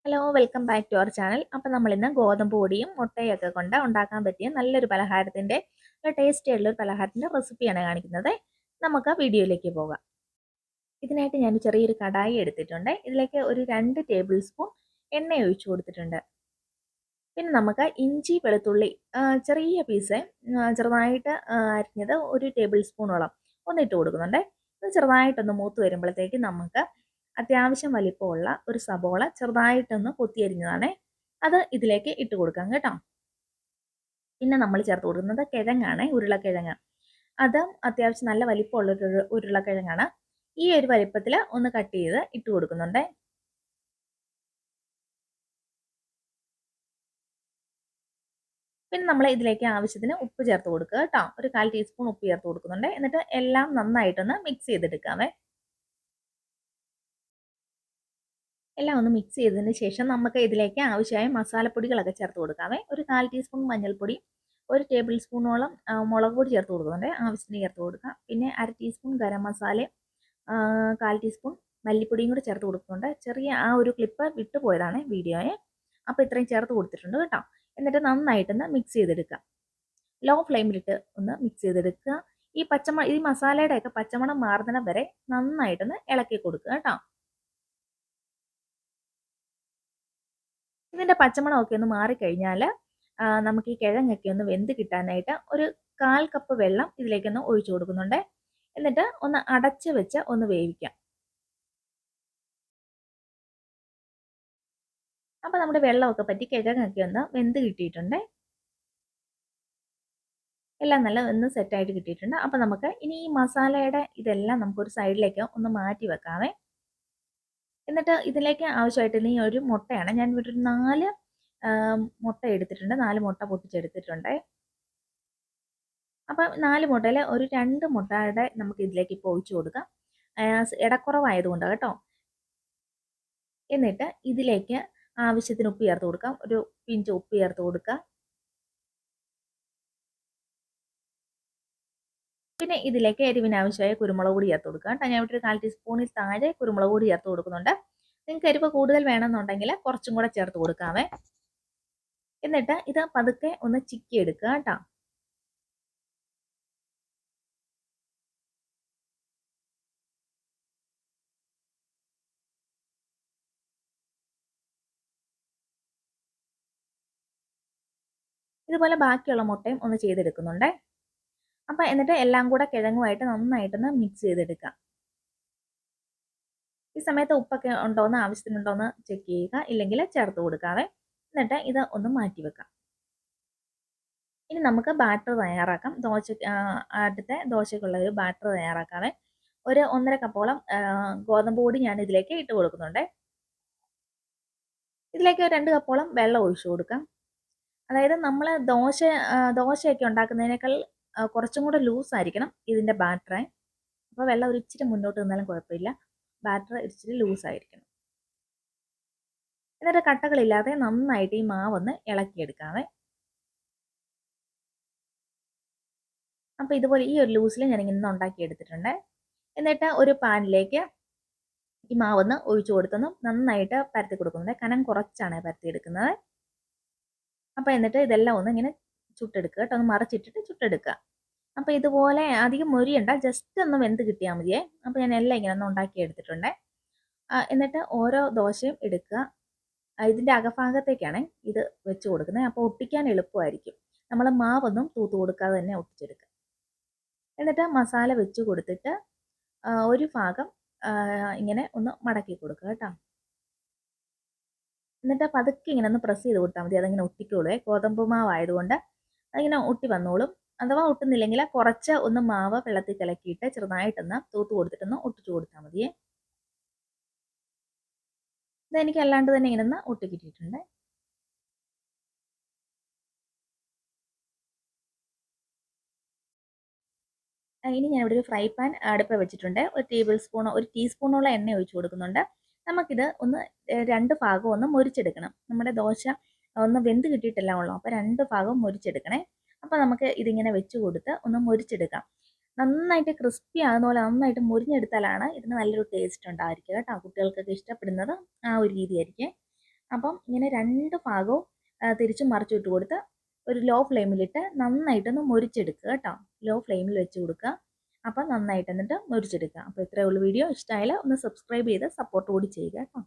Hello welcome back to our channel. അപ്പോൾ നമ്മളിന്ന് ഗോതമ്പ് പൊടിയും മുട്ടയൊക്കെ കൊണ്ട് ഉണ്ടാക്കാൻ പറ്റിയ നല്ലൊരു പലഹാരത്തിൻ്റെ ടേസ്റ്റി ആയിട്ടുള്ള ഒരു പലഹാരത്തിൻ്റെ റെസിപ്പിയാണ് കാണിക്കുന്നത്. നമുക്ക് വീഡിയോയിലേക്ക് പോകാം. ഇതിനായിട്ട് ഞാൻ ചെറിയൊരു കടായി എടുത്തിട്ടുണ്ട്. ഇതിലേക്ക് ഒരു 2 ടേബിൾ സ്പൂൺ എണ്ണ ഒഴിച്ചു കൊടുത്തിട്ടുണ്ട്. പിന്നെ നമുക്ക് ഇഞ്ചി വെളുത്തുള്ളി ചെറിയ പീസ് ചെറുതായിട്ട് അരിഞ്ഞത് ഒരു ടേബിൾ സ്പൂണോളം ഒന്നിട്ട് കൊടുക്കുന്നുണ്ട്. ഇത് ചെറുതായിട്ടൊന്ന് മൂത്ത് വരുമ്പോഴത്തേക്ക് നമുക്ക് അത്യാവശ്യം വലിപ്പമുള്ള ഒരു സബോള ചെറുതായിട്ടൊന്ന് കൊത്തിയരിഞ്ഞതാണ്. അത് ഇതിലേക്ക് ഇട്ട് കൊടുക്കാം കേട്ടോ. പിന്നെ നമ്മൾ ചേർത്ത് കൊടുക്കുന്നത് കിഴങ്ങാണ്, ഉരുളക്കിഴങ്ങ്. അത് അത്യാവശ്യം നല്ല വലിപ്പമുള്ള ഒരു ഉരുളക്കിഴങ്ങാണ്. ഈ ഒരു വലിപ്പത്തിൽ ഒന്ന് കട്ട് ചെയ്ത് ഇട്ട് കൊടുക്കുന്നുണ്ട്. പിന്നെ നമ്മൾ ഇതിലേക്ക് ആവശ്യത്തിന് ഉപ്പ് ചേർത്ത് കൊടുക്കുക കേട്ടോ. ഒരു 1/4 ടീസ്പൂൺ ഉപ്പ് ചേർത്ത് കൊടുക്കുന്നുണ്ട്. എന്നിട്ട് എല്ലാം നന്നായിട്ടൊന്ന് മിക്സ് ചെയ്തെടുക്കാവേ. എല്ലാം ഒന്ന് മിക്സ് ചെയ്തതിന് ശേഷം നമുക്ക് ഇതിലേക്ക് ആവശ്യമായ മസാലപ്പൊടികളൊക്കെ ചേർത്ത് കൊടുക്കാവേ. ഒരു 1/4 ടീസ്പൂൺ മഞ്ഞൾപ്പൊടി, ഒരു ടേബിൾ സ്പൂണോളം മുളക് പൊടി ചേർത്ത് കൊടുക്കുന്നുണ്ട്. ആവശ്യത്തിന് ചേർത്ത് കൊടുക്കാം. പിന്നെ 1/2 ടീസ്പൂൺ ഗരം മസാലയും 1/4 ടീസ്പൂൺ മല്ലിപ്പൊടിയും കൂടെ ചേർത്ത് കൊടുക്കുന്നുണ്ട്. ചെറിയ ആ ഒരു ക്ലിപ്പ് വിട്ടുപോയതാണ് വീഡിയോയെ. അപ്പോൾ ഇത്രയും ചേർത്ത് കൊടുത്തിട്ടുണ്ട് കേട്ടോ. എന്നിട്ട് നന്നായിട്ടൊന്ന് മിക്സ് ചെയ്തെടുക്കുക. ലോ ഫ്ലെയിമിലിട്ട് ഒന്ന് മിക്സ് ചെയ്തെടുക്കുക. ഈ മസാലയുടെയൊക്കെ പച്ചമണം മാറുന്നിടം വരെ നന്നായിട്ടൊന്ന് ഇളക്കി കൊടുക്കുക കേട്ടോ. ഇതിൻ്റെ പച്ചമണമൊക്കെ ഒന്ന് മാറിക്കഴിഞ്ഞാൽ നമുക്ക് ഈ കിഴങ്ങൊക്കെ ഒന്ന് വെന്ത് കിട്ടാനായിട്ട് ഒരു 1/4 കപ്പ് വെള്ളം ഇതിലേക്കൊന്ന് ഒഴിച്ചു കൊടുക്കുന്നുണ്ട്. എന്നിട്ട് ഒന്ന് അടച്ച് വെച്ച് ഒന്ന് വേവിക്കാം. അപ്പോൾ നമ്മുടെ വെള്ളമൊക്കെ പറ്റി കിഴങ്ങൊക്കെ ഒന്ന് വെന്ത് കിട്ടിയിട്ടുണ്ട്. എല്ലാം നല്ല ഒന്ന് സെറ്റായിട്ട് കിട്ടിയിട്ടുണ്ട്. അപ്പോൾ നമുക്ക് ഇനി ഈ മസാലയുടെ ഇതെല്ലാം നമുക്കൊരു സൈഡിലേക്ക് ഒന്ന് മാറ്റി വെക്കാവേ. എന്നിട്ട് ഇതിലേക്ക് ആവശ്യമായിട്ട് ഇനി ഒരു മുട്ടയാണ്. ഞാൻ ഇവിടെ ഒരു 4 മുട്ട എടുത്തിട്ടുണ്ട്. 4 മുട്ട പൊട്ടിച്ചെടുത്തിട്ടുണ്ട്. അപ്പം 4 മുട്ടയിൽ ഒരു 2 മുട്ടയുടെ നമുക്ക് ഇതിലേക്ക് ഇപ്പോൾ ഒഴിച്ചു കൊടുക്കാം. ഇടക്കുറവായതുകൊണ്ട് കേട്ടോ. എന്നിട്ട് ഇതിലേക്ക് ആവശ്യത്തിന് ഉപ്പ് ചേർത്ത് കൊടുക്കാം. ഒരു പിഞ്ച് ഉപ്പ് ചേർത്ത് കൊടുക്കുക. പിന്നെ ഇതിലേക്ക് എരിവിന് ആവശ്യമായ കുരുമുളക് പൊടി ചേർത്ത് കൊടുക്കുക കേട്ടോ. ഞാൻ ഇവിടെ ഒരു 1/4 ടീസ്പൂണിൽ താഴെ കുരുമുളക് പൊടി ചേർത്ത് കൊടുക്കുന്നുണ്ട്. നിങ്ങൾക്ക് എരിവ് കൂടുതൽ വേണമെന്നുണ്ടെങ്കിൽ കുറച്ചും കൂടെ ചേർത്ത് കൊടുക്കാവേ. എന്നിട്ട് ഇത് പതുക്കെ ഒന്ന് ചിക്കി എടുക്കുക കേട്ടോ. ഇതുപോലെ ബാക്കിയുള്ള മുട്ടയും ഒന്ന് ചെയ്തെടുക്കുന്നുണ്ട്. അപ്പം എന്നിട്ട് എല്ലാം കൂടെ കിഴങ്ങുമായിട്ട് നന്നായിട്ടൊന്ന് മിക്സ് ചെയ്തെടുക്കുക. ഈ സമയത്ത് ഉപ്പൊക്കെ ഉണ്ടോയെന്ന് ആവശ്യത്തിനുണ്ടോയെന്ന് ചെക്ക് ചെയ്യുക. ഇല്ലെങ്കിൽ ചേർത്ത് കൊടുക്കാവേ. എന്നിട്ട് ഇത് ഒന്ന് മാറ്റി വെക്കാം. ഇനി നമുക്ക് ബാറ്റർ തയ്യാറാക്കാം. അടുത്ത ദോശയ്ക്കുള്ള ഒരു ബാറ്റർ തയ്യാറാക്കാവേ. ഒരു 1.5 കപ്പോളം ഗോതമ്പ് പൊടി ഞാൻ ഇതിലേക്ക് ഇട്ട് കൊടുക്കുന്നുണ്ട്. ഇതിലേക്ക് 2 കപ്പോളം വെള്ളം ഒഴിച്ചു കൊടുക്കാം. അതായത് നമ്മൾ ദോശയൊക്കെ ഉണ്ടാക്കുന്നതിനേക്കാൾ കുറച്ചും കൂടെ ലൂസായിരിക്കണം ഇതിൻ്റെ ബാറ്റർ. അപ്പോൾ വെള്ളം ഒരു ഇച്ചിരി മുന്നോട്ട് നിന്നാലും കുഴപ്പമില്ല. ബാറ്റർ ഇച്ചിരി ലൂസായിരിക്കണം. എന്നിട്ട് കട്ടകളില്ലാതെ നന്നായിട്ട് ഈ മാവൊന്ന് ഇളക്കിയെടുക്കാവേ. അപ്പോൾ ഇതുപോലെ ഈ ഒരു ലൂസിൽ ഞാനിങ്ങനെ ഉണ്ടാക്കിയെടുത്തിട്ടുണ്ട്. എന്നിട്ട് ഒരു പാനിലേക്ക് ഈ മാവൊന്ന് ഒഴിച്ചു കൊടുത്തൊന്ന് നന്നായിട്ട് പരത്തി കൊടുക്കുന്നുണ്ട്. കനം കുറച്ചാണ് പരത്തിയെടുക്കുന്നത്. അപ്പോൾ എന്നിട്ട് ഇതെല്ലാം ഒന്ന് ഇങ്ങനെ ചുട്ടെടുക്കുക കേട്ടോ. ഒന്ന് മറിച്ചിട്ടിട്ട് ചുട്ടെടുക്കുക. അപ്പോൾ ഇതുപോലെ അധികം മൊരിയണ്ട, ജസ്റ്റ് ഒന്ന് വെന്ത് കിട്ടിയാൽ മതിയേ. അപ്പോൾ ഞാൻ എല്ലാം ഇങ്ങനെ ഒന്ന് ഉണ്ടാക്കിയെടുത്തിട്ടുണ്ട്. എന്നിട്ട് ഓരോ ദോശയും എടുക്കുക. ഇതിൻ്റെ അകഭാഗത്തേക്കാണ് ഇത് വെച്ച് കൊടുക്കുന്നത്. അപ്പോൾ ഒട്ടിക്കാൻ എളുപ്പമായിരിക്കും. നമ്മൾ മാവൊന്നും തൂത്ത് കൊടുക്കാതെ തന്നെ ഒട്ടിച്ചെടുക്കുക. എന്നിട്ട് മസാല വെച്ച് കൊടുത്തിട്ട് ഒരു ഭാഗം ഇങ്ങനെ ഒന്ന് മടക്കി കൊടുക്കുക കേട്ടോ. എന്നിട്ട് പതുക്കെ ഇങ്ങനെ ഒന്ന് പ്രസ് ചെയ്ത് കൊടുത്താൽ മതി. അതിങ്ങനെ ഒട്ടിക്കോളൂ. ഗോതമ്പ് മാവായതുകൊണ്ട് അതിങ്ങനെ ഒട്ടി വന്നോളും. അഥവാ ഒട്ടുന്നില്ലെങ്കിൽ കുറച്ച് ഒന്ന് മാവ് വെള്ളത്തിൽ കലക്കിയിട്ട് ചെറുതായിട്ടൊന്ന് തൂത്ത് കൊടുത്തിട്ടൊന്ന് ഒട്ടിച്ചു കൊടുത്താൽ മതിയേ. ഇതെനിക്ക് അല്ലാണ്ട് തന്നെ ഇങ്ങനെ ഒന്ന് ഒട്ടിക്കിട്ടിട്ടുണ്ട്. ഇനി ഞാൻ ഇവിടെ ഒരു ഫ്രൈ പാൻ അടുപ്പ് വെച്ചിട്ടുണ്ട്. ഒരു ടീസ്പൂണോളം എണ്ണ ഒഴിച്ചു കൊടുക്കുന്നുണ്ട്. നമുക്കിത് ഒന്ന് 2 ഭാഗം ഒന്ന് മൊരിച്ചെടുക്കണം. നമ്മുടെ ദോശ ഒന്ന് വെന്ത് കിട്ടിയിട്ടല്ല ഉള്ളൂ. അപ്പോൾ 2 ഭാഗം മൊരിച്ചെടുക്കണേ. അപ്പോൾ നമുക്ക് ഇതിങ്ങനെ വെച്ച് കൊടുത്ത് ഒന്ന് മൊരിച്ചെടുക്കാം. നന്നായിട്ട് ക്രിസ്പി ആകുന്ന പോലെ നന്നായിട്ട് മൊരിഞ്ഞെടുത്താലാണ് ഇതിന് നല്ലൊരു ടേസ്റ്റ് ഉണ്ടായിരിക്കുക കേട്ടോ. കുട്ടികൾക്കൊക്കെ ഇഷ്ടപ്പെടുന്നത് ആ ഒരു രീതിയായിരിക്കും. അപ്പം ഇങ്ങനെ രണ്ട് ഭാഗവും തിരിച്ചും മറിച്ചു ഇട്ട് കൊടുത്ത് ഒരു ലോ ഫ്ലെയിമിലിട്ട് നന്നായിട്ടൊന്ന് മുരിച്ചെടുക്കുക കേട്ടോ. ലോ ഫ്ലെയിമിൽ വെച്ച് കൊടുക്കുക. അപ്പം നന്നായിട്ട് എന്നിട്ട് മുരിച്ചെടുക്കുക. അപ്പോൾ ഇത്രയേ ഉള്ളൂ വീഡിയോ. ഇഷ്ടമായാൽ ഒന്ന് സബ്സ്ക്രൈബ് ചെയ്ത് സപ്പോർട്ട് കൂടി ചെയ്യുക കേട്ടോ.